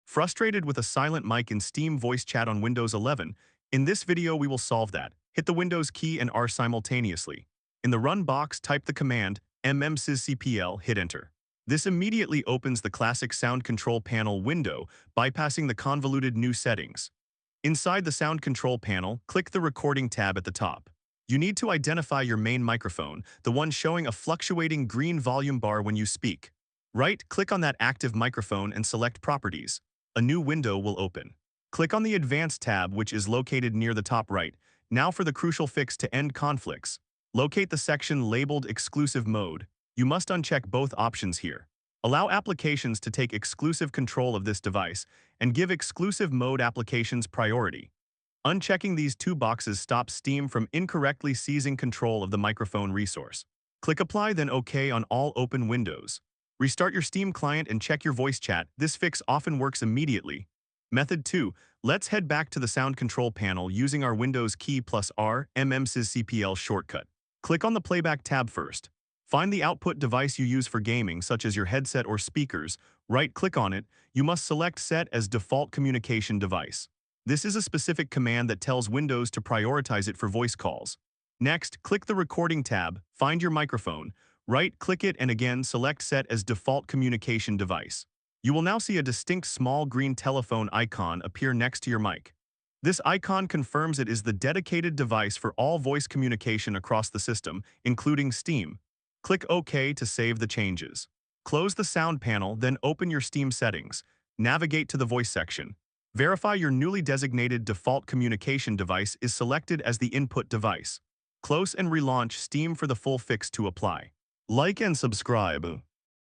Frustrated with a silent mic in Steam voice chat on Windows 11? In this video we will solve that. Hit the Windows key and R simultaneously. In the Run box, type the command mmsyscpl, hit enter. This immediately opens the classic sound control panel window, bypassing the convoluted new settings. Inside the sound control panel, click the recording tab at the top. You need to identify your main microphone, the one showing a fluctuating green volume bar when you speak. Right-click on that active microphone and select Properties. A new window will open. Click on the Advanced tab, which is located near the top right. Now for the crucial fix to end conflicts. Locate the section labeled Exclusive Mode. You must uncheck both options here. Allow applications to take exclusive control of this device and give exclusive mode applications priority. Unchecking these two boxes stops Steam from incorrectly seizing control of the microphone resource. Click Apply, then OK on all open windows. Restart your Steam client and check your voice chat. This fix often works immediately. Method 2. Let's head back to the sound control panel using our Windows key plus R mmsyscpl shortcut. Click on the Playback tab first. Find the output device you use for gaming, such as your headset or speakers. Right-click on it. You must select Set as Default Communication Device. This is a specific command that tells Windows to prioritize it for voice calls. Next, click the Recording tab, find your microphone, right-click it and again select Set as Default Communication Device. You will now see a distinct small green telephone icon appear next to your mic. This icon confirms it is the dedicated device for all voice communication across the system, including Steam. Click OK to save the changes. Close the sound panel, then open your Steam settings. Navigate to the voice section. Verify your newly designated default communication device is selected as the input device. Close and relaunch Steam for the full fix to apply. Like and subscribe.